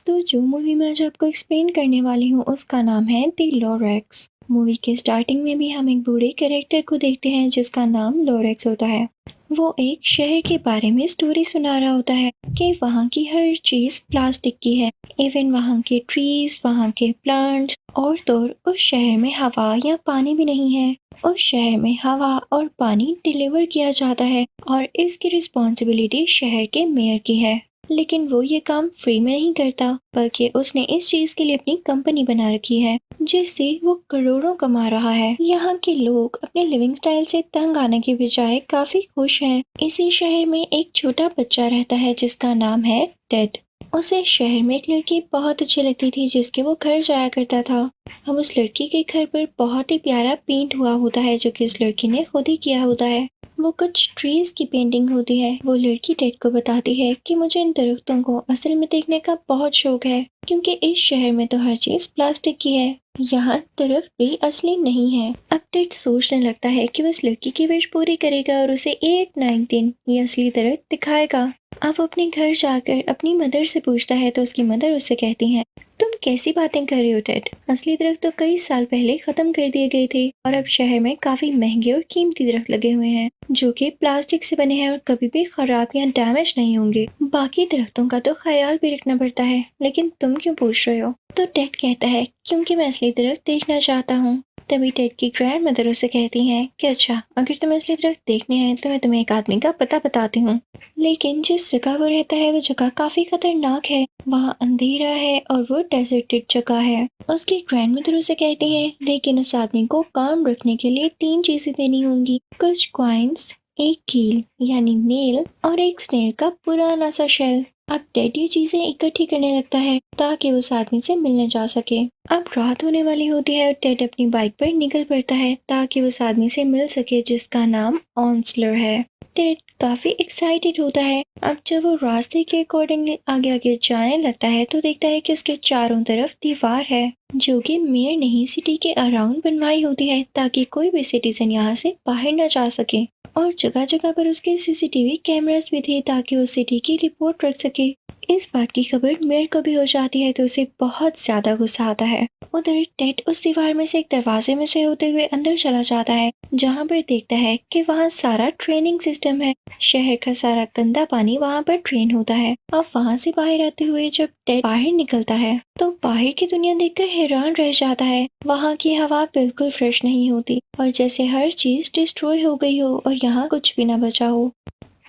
तो जो मूवी मैं आज आपको एक्सप्लेन करने वाली हूँ उसका नाम है द लोरेक्स। मूवी के स्टार्टिंग में भी हम एक बूढ़े कैरेक्टर को देखते हैं जिसका नाम लोरेक्स होता है। वो एक शहर के बारे में स्टोरी सुना रहा होता है कि वहाँ की हर चीज प्लास्टिक की है। इवन वहाँ के ट्रीज, वहाँ के प्लांट्स और तो और उस शहर में हवा या पानी भी नहीं है। उस शहर में हवा और पानी डिलीवर किया जाता है और इसकी रिस्पॉन्सिबिलिटी शहर के मेयर की है। लेकिन वो ये काम फ्री में नहीं करता, बल्कि उसने इस चीज के लिए अपनी कंपनी बना रखी है जिससे वो करोड़ों कमा रहा है। यहाँ के लोग अपने लिविंग स्टाइल से तंग आने के बजाय काफी खुश हैं। इसी शहर में एक छोटा बच्चा रहता है जिसका नाम है टेड। उसे शहर में एक लड़की बहुत अच्छी लगती थी जिसके वो घर जाया करता था। अब उस लड़की के घर पर बहुत ही प्यारा पेंट हुआ होता है जो कि उस लड़की ने खुद ही किया होता है। वो कुछ ट्रीज की पेंटिंग होती है। वो लड़की टेड को बताती है कि मुझे इन दरख्तों को असल में देखने का बहुत शौक है क्योंकि इस शहर में तो हर चीज प्लास्टिक की है, यहाँ दरख्त भी असली नहीं है। अब टेड सोचने लगता है कि वो इस लड़की की विश पूरी करेगा और उसे एक ना एक दिन ये असली दरख्त दिखाएगा। अब वो अपने घर जाकर अपनी मदर से पूछता है तो उसकी मदर उससे कहती है, तुम कैसी बातें कर रही हो टेड? असली दरख्त तो कई साल पहले खत्म कर दिए गए थे और अब शहर में काफी महंगे और कीमती दरख्त लगे हुए हैं जो कि प्लास्टिक से बने हैं और कभी भी खराब या डैमेज नहीं होंगे। बाकी दरख्तों का तो ख्याल भी रखना पड़ता है, लेकिन तुम क्यों पूछ रहे हो? तो टेड कहता है क्योंकि मैं असली दरख्त देखना चाहता हूँ। तभी टेड की ग्रैंड मदर उसे कहती हैं कि अच्छा, अगर तुम्हें असली दरख्त देखने हैं तो मैं तुम्हें एक आदमी का पता बताती हूँ। लेकिन जिस जगह वो रहता है वो जगह काफी खतरनाक है। वहाँ अंधेरा है और वो डेजर्टेड जगह है। उसकी ग्रैंड मदर उसे कहती है लेकिन उस आदमी को काम रखने के लिए 3 चीजें देनी होंगी, कुछ कॉइन्स, एक कील यानी नेल और एक स्नेल का पुराना सा शेल। अब टेड ये चीजें इकट्ठी करने लगता है ताकि वो उस आदमी से मिलने जा सके। अब रात होने वाली होती है और टेड अपनी बाइक पर निकल पड़ता है ताकि वो उस आदमी से मिल सके जिसका नाम ऑन्सलर है। टेड काफी एक्साइटेड होता है। अब जब वो रास्ते के अकॉर्डिंगली आगे आगे जाने लगता है तो देखता है कि उसके चारों तरफ दीवार है जो कि मेयर ने ही सिटी के अराउंड बनवाई होती है ताकि कोई भी सिटीजन यहाँ से बाहर न जा सके। और जगह जगह पर उसके सीसीटीवी कैमरास भी थे ताकि वो सिटी की रिपोर्ट रख सके। इस बात की खबर मेयर को भी हो जाती है तो उसे बहुत ज्यादा गुस्सा आता है। उधर टेड उस दीवार में से एक दरवाजे में से होते हुए अंदर चला जाता है जहाँ पर देखता है कि वहाँ सारा ट्रेनिंग सिस्टम है। शहर का सारा गंदा पानी वहाँ पर ट्रेन होता है। अब वहाँ से बाहर आते हुए जब टेड बाहर निकलता है तो बाहर की दुनिया देखकर हैरान रह जाता है। वहाँ की हवा बिल्कुल फ्रेश नहीं होती और जैसे हर चीज डिस्ट्रॉय हो गई हो और यहाँ कुछ भी ना बचा हो।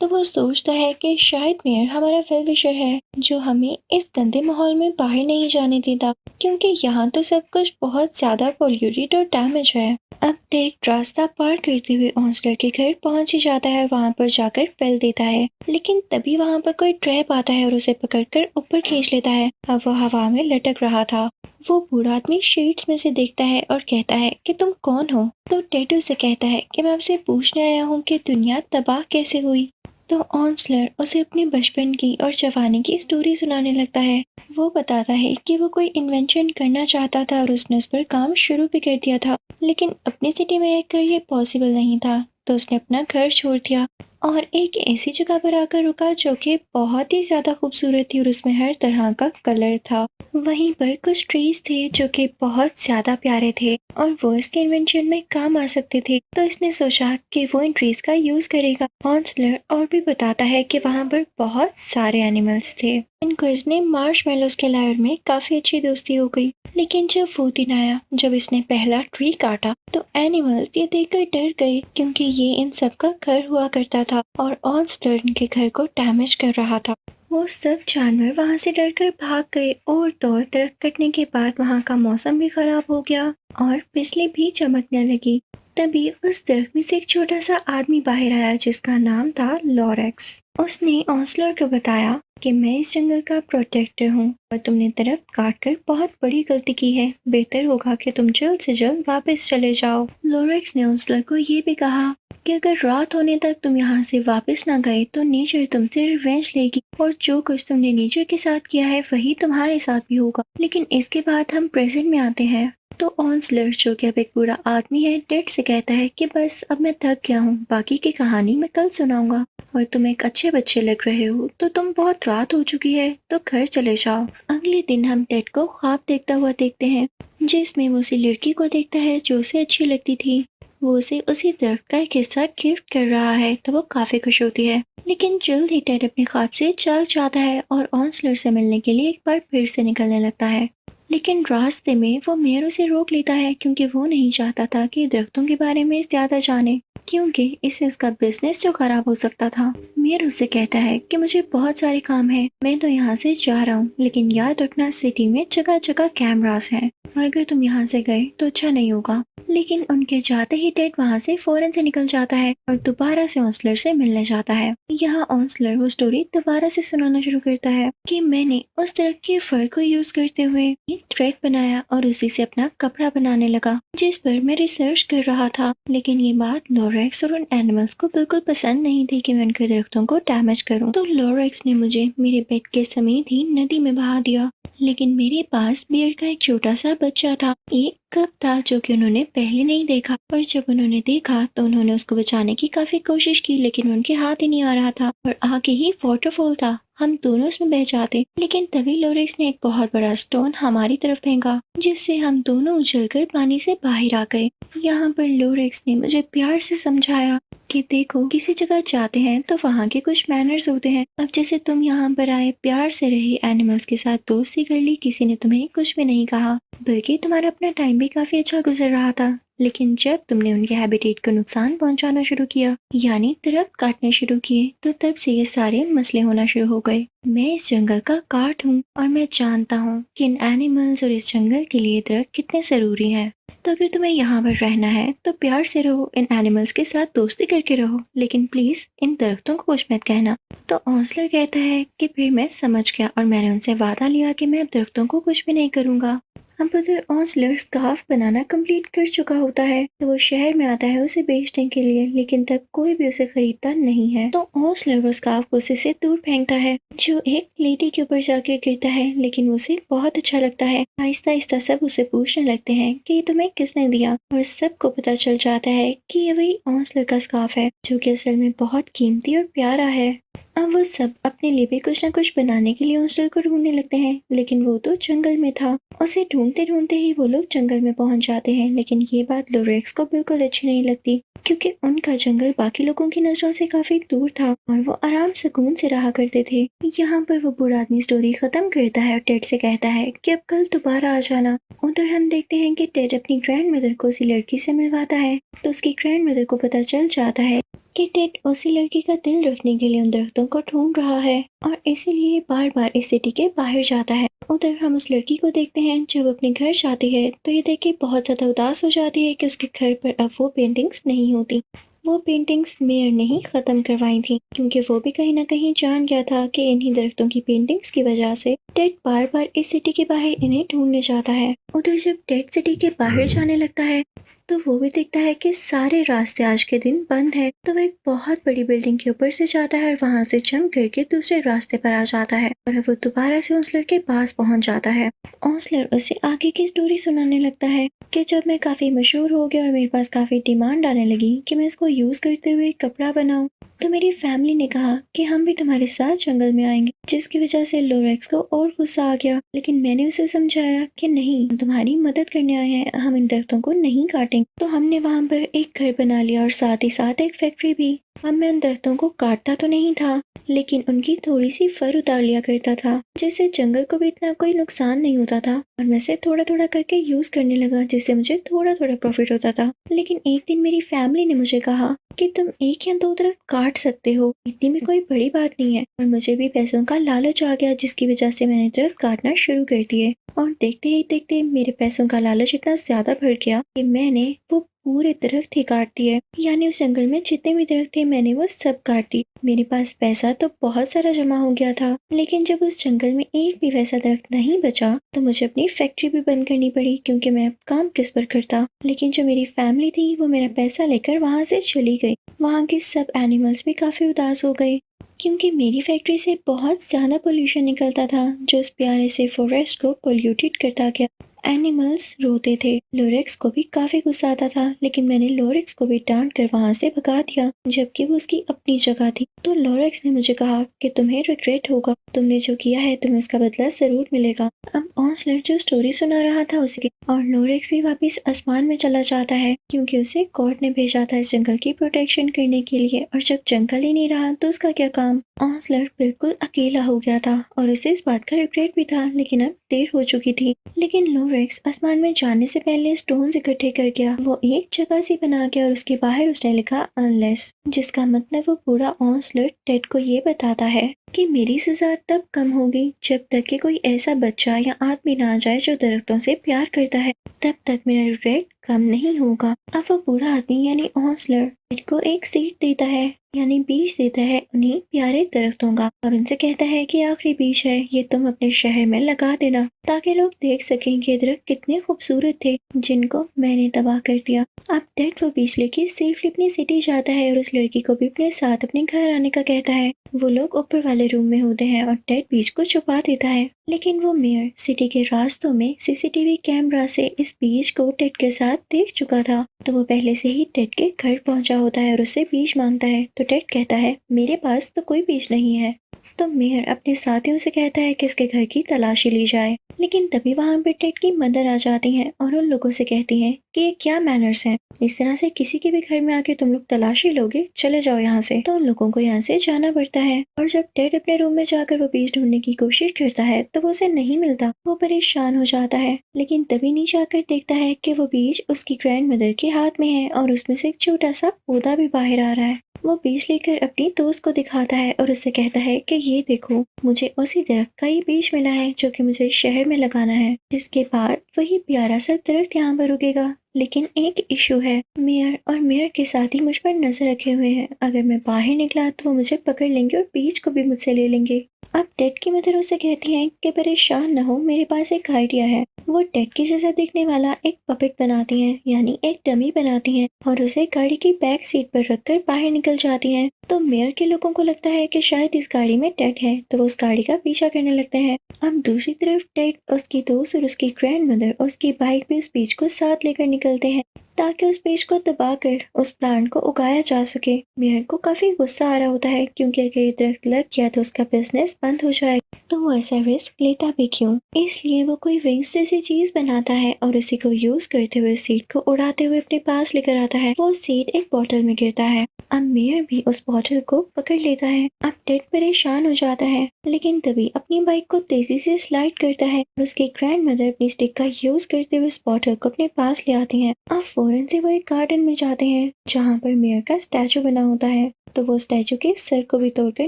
तो वो सोचता है कि शायद मेयर हमारा वेल विशर है जो हमें इस गंदे माहौल में बाहर नहीं जाने देता क्योंकि यहाँ तो सब कुछ बहुत ज्यादा पोल्यूटेड और डैमेज है। अब टेड रास्ता पार करते हुए ऑन्सलर के घर पहुंच ही जाता है और वहाँ पर जाकर पेल देता है। लेकिन तभी वहाँ पर कोई ट्रैप आता है और उसे पकड़कर ऊपर खींच लेता है। अब वो हवा में लटक रहा था। वो बूढ़ा आदमी शीट्स में से देखता है और कहता है कि तुम कौन हो? तो टेड उसे कहता है कि मैं आपसे पूछने आया हूँ कि दुनिया तबाह कैसे हुई। तो ऑन्सलर उसे अपने बचपन की और जवानी की स्टोरी सुनाने लगता है। वो बताता है कि वो कोई इन्वेंशन करना चाहता था और उसने उस पर काम शुरू भी कर दिया था, लेकिन अपनी सिटी में रहकर ये पॉसिबल नहीं था तो उसने अपना घर छोड़ दिया और एक ऐसी जगह पर आकर रुका जो कि बहुत ही ज्यादा खूबसूरत थी और उसमें हर तरह का कलर था। वहीं पर कुछ ट्रीज थे जो कि बहुत ज्यादा प्यारे थे और वो इसके इन्वेंशन में काम आ सकते थे। तो इसने सोचा कि वो इन ट्रीज का यूज करेगा। ऑन्सलर और भी बताता है कि वहाँ पर बहुत सारे एनिमल्स थे। इनको इसने मार्शमेलोस के लायर में काफी अच्छी दोस्ती हो गई। लेकिन जब वो दिन आया जब इसने पहला ट्री काटा तो एनिमल्स ये देखकर डर गए क्योंकि ये इन सब का घर हुआ करता था और ऑन्सलर इनके घर को डैमेज कर रहा था। वो सब जानवर वहाँ से डरकर भाग गए और दरख्त कटने के बाद वहाँ का मौसम भी खराब हो गया और बिजली भी चमकने लगी। तभी उस दरख्त में से एक छोटा सा आदमी बाहर आया जिसका नाम था लोरेक्स। उसने ऑन्सलर को बताया कि मैं इस जंगल का प्रोटेक्टर हूँ और तुमने दरख्त काटकर बहुत बड़ी गलती की है। बेहतर होगा कि तुम जल्द से जल्द वापस चले जाओ। लोरेक्स ने ऑन्सलर को ये भी कहा कि अगर रात होने तक तुम यहाँ से वापस ना गए तो नेचर तुमसे रिवेंज लेगी और जो कुछ तुमने नेचर के साथ किया है वही तुम्हारे साथ भी होगा। लेकिन इसके बाद हम प्रेजेंट में आते हैं। तो ऑन्सलर, जो कि अब एक बूढ़ा आदमी है, टेड से कहता है कि बस अब मैं थक गया हूँ, बाकी की कहानी मैं कल सुनाऊंगा। और तुम एक अच्छे बच्चे लग रहे हो, तो तुम बहुत रात हो चुकी है, तो घर चले जाओ। अगले दिन हम टेड को ख्वाब देखता हुआ देखते हैं, जिसमें वो उसी लड़की को देखता है जो उसे अच्छी लगती थी। वो उसे उसी दरख्त का एक हिस्सा गिफ्ट कर रहा है, तो वो काफी खुश होती है। लेकिन जल्द ही टेड अपने ख्वाब से जाग जाता है और ऑन्सलर से मिलने के लिए एक बार फिर से निकलने लगता है। लेकिन रास्ते में वो मेयर उसे रोक लेता है, क्योंकि वो नहीं चाहता था कि दरख्तों के बारे में ज्यादा जाने, क्योंकि इससे उसका बिजनेस जो खराब हो सकता था। मेयर उससे कहता है कि मुझे बहुत सारे काम है, मैं तो यहाँ से जा रहा हूँ, लेकिन याद रखना सिटी में जगह जगह कैमरास हैं, और अगर तुम यहाँ से गए तो अच्छा नहीं होगा। लेकिन उनके जाते ही टेड वहाँ से फौरन से निकल जाता है और दोबारा से ऑन्सलर से मिलने जाता है। यहाँ ऑन्सलर वो स्टोरी दोबारा से सुनाना शुरू करता है कि मैंने उस तरह के फर को यूज करते हुए एक थ्रेड बनाया और उसी से अपना कपड़ा बनाने लगा, जिस पर मैं रिसर्च कर रहा था। लेकिन ये बात लोरेक्स और उन एनिमल्स को बिल्कुल पसंद नहीं थी कि मैं उनके दरख्तों को डैमेज करूं। तो लोरेक्स ने मुझे मेरे बेड के समेत ही नदी में बहा दिया। लेकिन मेरे पास बियर का एक छोटा सा बच्चा था, एक कप था, जो कि उन्होंने पहले नहीं देखा। और जब उन्होंने देखा तो उन्होंने उसको बचाने की काफी कोशिश की, लेकिन उनके हाथ ही नहीं आ रहा था और आगे ही वाटरफॉल था, हम दोनों उसमें बह जाते। लेकिन तभी लोरेक्स ने एक बहुत बड़ा स्टोन हमारी तरफ फेंका, जिससे हम दोनों उछलकर पानी से बाहर आ गए। यहाँ पर लोरेक्स ने मुझे प्यार से समझाया कि देखो, किसी जगह जाते हैं तो वहाँ के कुछ मैनर्स होते हैं। अब जैसे तुम यहाँ पर आए, प्यार से रहे, एनिमल्स के साथ दोस्ती कर ली, किसी ने तुम्हें कुछ भी नहीं कहा, बल्कि तुम्हारा अपना टाइम भी काफी अच्छा गुजर रहा था। लेकिन जब तुमने उनके हैबिटेट को नुकसान पहुंचाना शुरू किया, यानी दरख्त काटने शुरू किए, तो तब से ये सारे मसले होना शुरू हो गए। मैं इस जंगल का काट हूँ और मैं जानता हूँ कि इन एनिमल्स और इस जंगल के लिए दरख्त कितने जरूरी हैं। तो अगर तुम्हें यहाँ पर रहना है तो प्यार से रहो, इन एनिमल्स के साथ दोस्ती करके रहो, लेकिन प्लीज इन दरख्तों को कुछ मत कहना। तो ऑन्सलर कहता है कि फिर मैं समझ गया और मैंने उनसे वादा लिया कि मैं अब दरख्तों को कुछ भी नहीं करूंगा। अब उधर ऑन्सलर स्कार्फ बनाना कंप्लीट कर चुका होता है, तो वो शहर में आता है उसे बेचने के लिए, लेकिन तब कोई भी उसे खरीदता नहीं है। तो ऑन्सलर वो स्कार्फ को उसे से दूर फेंकता है, जो एक लेडी के ऊपर जाकर गिरता है, लेकिन उसे बहुत अच्छा लगता है। आहिस्ता आहिस्ता सब उसे पूछने लगते हैं कि ये तुम्हें किसने दिया, और सबको पता चल जाता है कि ये वही ऑन्सलर का स्कार्फ है, जो कि असल में बहुत कीमती और प्यारा है। अब वो सब अपने लिए भी कुछ न कुछ बनाने के लिए ऑन्सलर को ढूंढने लगते हैं, लेकिन वो तो जंगल में था। उसे ढूंढते ढूंढते ही वो लोग जंगल में पहुंच जाते हैं। लेकिन ये बात लोरेक्स को बिल्कुल अच्छी नहीं लगती, क्योंकि उनका जंगल बाकी लोगों की नजरों से काफी दूर था और वो आराम सुकून से रहा करते थे। यहाँ पर वो बूढ़ा आदमी स्टोरी खत्म करता है और टेड से कहता है कि अब कल दोबारा आ जाना। उधर हम देखते हैं कि टेड अपनी ग्रैंड मदर को उसी लड़की से मिलवाता है, तो उसकी ग्रैंड मदर को पता चल जाता है कि टेड उसी लड़की का दिल रखने के लिए उन दरख्तों को ढूंढ रहा है और इसीलिए बार बार इस सिटी के बाहर जाता है। उधर हम उस लड़की को देखते हैं जब अपने घर जाती है, तो ये देख के बहुत ज्यादा उदास हो जाती है कि उसके घर पर अब वो पेंटिंग्स नहीं होती। वो पेंटिंग्स मेयर ने ही खत्म करवाई थी, क्योंकि वो भी कहीं ना कहीं जान गया था कि इन्हीं दरख्तों की पेंटिंग्स की वजह से टेड बार बार इस सिटी के बाहर इन्हें ढूंढने जाता है। उधर जब टेड सिटी के बाहर जाने लगता है, तो वो भी देखता है कि सारे रास्ते आज के दिन बंद है। तो वो एक बहुत बड़ी बिल्डिंग के ऊपर से जाता है और वहां से जंप करके दूसरे रास्ते पर आ जाता है और वो दोबारा से ऑन्सलर के पास पहुंच जाता है। ऑन्सलर उसे आगे की स्टोरी सुनाने लगता है कि जब मैं काफी मशहूर हो गया और मेरे पास काफी डिमांड आने लगी कि मैं इसको यूज करते हुए कपड़ा बनाऊं, तो मेरी फैमिली ने कहा कि हम भी तुम्हारे साथ जंगल में आएंगे, जिसकी वजह से लोरेक्स को और गुस्सा आ गया। लेकिन मैंने उसे समझाया कि नहीं, हम तुम्हारी मदद करने आए हैं, हम इन दरख्तों को नहीं काटेंगे। तो हमने वहां पर एक घर बना लिया और साथ ही साथ एक फैक्ट्री भी। अब मैं उन दरख्तों को काटता तो नहीं था, लेकिन उनकी थोड़ी सी फर उतार लिया करता था, जिससे जंगल को भी इतना कोई नुकसान नहीं होता था और मैं इसे थोड़ा थोड़ा करके यूज करने लगा, जिससे मुझे थोड़ा थोड़ा प्रॉफिट होता था। लेकिन एक दिन मेरी फैमिली ने मुझे कहा कि तुम एक या दो दरख्त काट सकते हो, इतनी में कोई बड़ी बात नहीं है। और मुझे भी पैसों का लालच आ गया, जिसकी वजह से मैंने दरख्त काटना शुरू कर दिए। और देखते ही देखते मेरे पैसों का लालच इतना ज्यादा बढ़ गया कि मैंने वो पूरे दरख्त ही काट दिए। यानी उस जंगल में जितने भी दरख्त थे मैंने वो सब काट दिए। मेरे पास पैसा तो बहुत सारा जमा हो गया था, लेकिन जब उस जंगल में एक भी वैसा दरख्त नहीं बचा तो मुझे अपनी फैक्ट्री भी बंद करनी पड़ी, क्योंकि मैं अब काम किस पर करता। लेकिन जो मेरी फैमिली थी वो मेरा पैसा लेकर वहां से चली गई। वहां के सब एनिमल्स भी काफी उदास हो गए, क्योंकि मेरी फैक्ट्री से बहुत ज्यादा पोल्यूशन निकलता था, जो उस प्यारे से फॉरेस्ट को पोल्यूटेड करता गया। एनिमल्स रोते थे। लोरेक्स को भी काफी गुस्सा आता था, लेकिन मैंने लोरेक्स को भी डांट कर वहाँ से भगा दिया, जबकि वो उसकी अपनी जगह थी। तो लोरेक्स ने मुझे कहा कि तुम्हें रिग्रेट होगा, तुमने जो किया है तुम्हें उसका बदला जरूर मिलेगा। अब ऑन्सलर जो स्टोरी सुना रहा था उसे, और लोरेक्स भी वापस आसमान में चला जाता है क्योंकि उसे कोर्ट ने भेजा था इस जंगल की प्रोटेक्शन करने के लिए, और जब जंगल ही नहीं रहा तो उसका क्या काम। ऑन्सलर बिल्कुल अकेला हो गया था और उसे इस बात का रिग्रेट भी था, लेकिन अब देर हो चुकी थी। लेकिन लोरेक्स आसमान में जाने से पहले स्टोन्स इकट्ठे कर गया। वो एक जगह सी बना गया और उसके बाहर उसने लिखा अनलेस, जिसका मतलब वो पूरा ऑन्सलर टेड को ये बताता है कि मेरी सजा तब कम होगी जब तक कि कोई ऐसा बच्चा या आदमी ना आ जाए जो दरख्तों से प्यार करता है, तब तक मेरा रिग्रेट कम नहीं होगा। अब वो बूढ़ा आदमी यानी ऑन्सलर टेड को एक सीड देता है, यानी बीज देता है उन्हीं प्यारे दरख्तों का, और उनसे कहता है कि आखिरी बीज है, ये तुम अपने शहर में लगा देना ताकि लोग देख सकें कि ये दरख्त कितने खूबसूरत थे जिनको मैंने तबाह कर दिया। अब टेड वो बीज लेके सेफली अपनी सिटी जाता है और उस लड़की को भी अपने साथ अपने घर आने का कहता है। वो लोग ऊपर वाले रूम में होते हैं और टेड बीज को छुपा देता है, लेकिन वो मेयर सिटी के रास्तों में सीसीटीवी कैमरा से इस बीज को टेड के साथ देख चुका था। तो वो पहले से ही टेड के घर पहुंचा होता है और उससे बीज मांगता है। तो टेड कहता है मेरे पास तो कोई बीज नहीं है। तो मेयर अपने साथियों से कहता है कि इसके घर की तलाशी ली जाए, लेकिन तभी वहां पे टेड की मदर आ जाती हैं और उन लोगों से कहती हैं कि ये क्या मैनर्स हैं, इस तरह से किसी के भी घर में आके तुम लोग तलाशी लोगे, चले जाओ यहाँ से। तो उन लोगों को यहाँ से जाना पड़ता है, और जब टेड अपने रूम में जाकर वो बीज ढूंढने की कोशिश करता है तो वो उसे नहीं मिलता। वो परेशान हो जाता है, लेकिन तभी नीचे आकर देखता है कि वो बीज उसकी ग्रैंड मदर के हाथ में है और उसमें से एक छोटा सा पौधा भी बाहर आ रहा है। वो बीज लेकर अपनी दोस्त को दिखाता है और उससे कहता है कि ये देखो, मुझे उसी दरख्त का ही बीज मिला है जो कि मुझे शहर में लगाना है, जिसके बाद वही प्यारा सा दरख्त यहाँ पर उगेगा। लेकिन एक इशू है, मेयर और मेयर के साथी मुझ पर नजर रखे हुए हैं, अगर मैं बाहर निकला तो वो मुझे पकड़ लेंगे और बीज को भी मुझसे ले लेंगे। अब टेड की मदर उसे कहती है कि परेशान न हो, मेरे पास एक आइडिया है। वो टेड की जैसा दिखने वाला एक पपेट बनाती हैं, यानी एक डमी बनाती हैं, और उसे गाड़ी की बैक सीट पर रखकर बाहर निकल जाती हैं। तो मेयर के लोगों को लगता है कि शायद इस गाड़ी में टेड है, तो वो उस गाड़ी का पीछा करने लगते हैं। अब दूसरी तरफ टेड, उसकी दोस्त और उसकी ग्रैंड मदर उसकी बाइक पे उस बीज को साथ लेकर निकलते हैं ताकि उस बीज को दबाकर उस प्लांट को उगाया जा सके। मेयर को काफी गुस्सा आ रहा होता है क्योंकि अगर ये दरख्त लग गया तो उसका बिजनेस बंद हो जाएगा, तो वो ऐसा रिस्क लेता भी क्यों। इसलिए वो कोई विंग्स जैसी चीज बनाता है और उसी को यूज करते हुए सीड को उड़ाते हुए अपने पास लेकर आता है। वो सीड एक बोतल में गिरता है। अब मेयर भी उस बोतल को पकड़ लेता है। अब टेड परेशान हो जाता है, लेकिन तभी अपनी बाइक को तेजी से स्लाइड करता है और उसकी ग्रैंड मदर अपनी स्टिक का यूज करते हुए उस बोतल को अपने पास ले आती हैं। अब फौरन से वो एक गार्डन में जाते हैं जहाँ पर मेयर का स्टैचू बना होता है, तो वो स्टैचू के सर को भी तोड़कर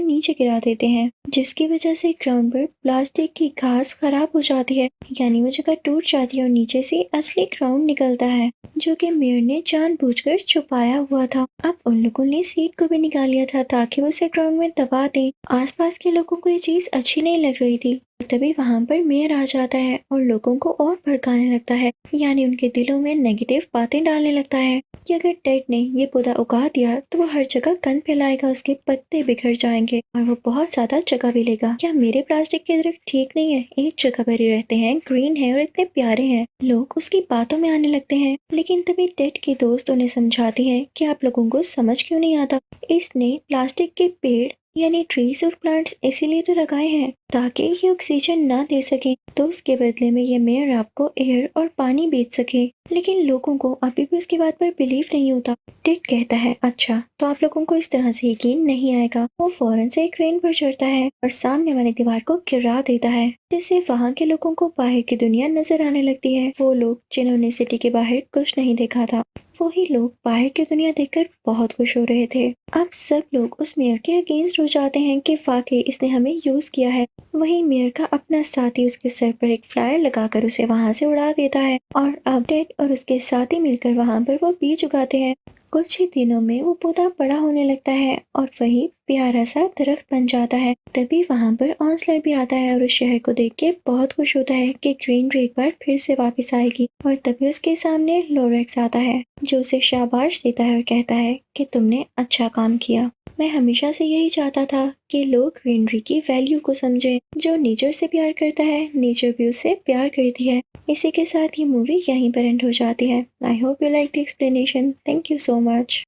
नीचे गिरा देते हैं, जिसकी वजह से ग्राउंड पर प्लास्टिक की घास खराब हो जाती है, यानी वो जगह टूट जाती है और नीचे से असली ग्राउंड निकलता है जो कि मेयर ने जानबूझकर छुपाया हुआ था। अब उन लोगों ने सीट को भी निकाल लिया था ताकि वो उसे ग्राउंड में दबा दें। आसपास के लोगों को ये चीज अच्छी नहीं लग रही थी। तभी वहां पर मेयर आ जाता है और लोगों को और भड़काने लगता है, यानी उनके दिलों में नेगेटिव बातें डालने लगता है कि अगर टेड ने ये पौधा उगा दिया तो वो हर जगह गंद फैलाएगा, उसके पत्ते बिखर जाएंगे और वो बहुत ज्यादा जगह भी लेगा। क्या मेरे प्लास्टिक के दरख्त ठीक नहीं है, एक जगह पर ही रहते हैं, ग्रीन है और इतने प्यारे हैं। लोग उसकी बातों में आने लगते हैं, लेकिन तभी टेड की दोस्त उन्हें समझाती है कि आप लोगों को समझ क्यों नहीं आता, इसने प्लास्टिक के पेड़ यानी ट्रीज और प्लांट्स इसीलिए तो लगाए हैं ताकि ये ऑक्सीजन ना दे सके, तो उसके बदले में ये मेयर आपको एयर और पानी बेच सके। लेकिन लोगों को अभी भी उसकी बात पर बिलीव नहीं होता। टेड कहता है अच्छा, तो आप लोगों को इस तरह से यकीन नहीं आएगा। वो फौरन से एक क्रेन पर चढ़ता है और सामने वाली दीवार को गिरा देता है, जिससे वहाँ के लोगों को बाहर की दुनिया नजर आने लगती है। वो लोग जिन्होंने सिटी के बाहर कुछ नहीं देखा था, वही लोग बाहर की दुनिया देखकर बहुत खुश हो रहे थे। अब सब लोग उस मेयर के अगेंस्ट हो जाते हैं कि वाकई इसने हमें यूज किया है। वही मेयर का अपना साथी उसके सर पर एक फ्लायर लगाकर उसे वहां से उड़ा देता है, और अब टेड और उसके साथी मिलकर वहां पर वो बीज उगाते हैं। कुछ ही दिनों में वो पौधा बड़ा होने लगता है और वही प्यारा सा दरख्त बन जाता है। तभी वहां पर ऑन्सलर भी आता है और उस शहर को देख के बहुत खुश होता है कि ग्रीनरी एक बार फिर से वापस आएगी। और तभी उसके सामने लोरेक्स आता है जो उसे शाबाश देता है और कहता है कि तुमने अच्छा काम किया। मैं हमेशा से यही चाहता था कि लोग ग्रीनरी की वैल्यू को समझें। जो नेचर से प्यार करता है, नेचर भी उससे प्यार करती है। इसी के साथ ये मूवी यहीं पर एंड हो जाती है। I hope you like the explanation. Thank you so much.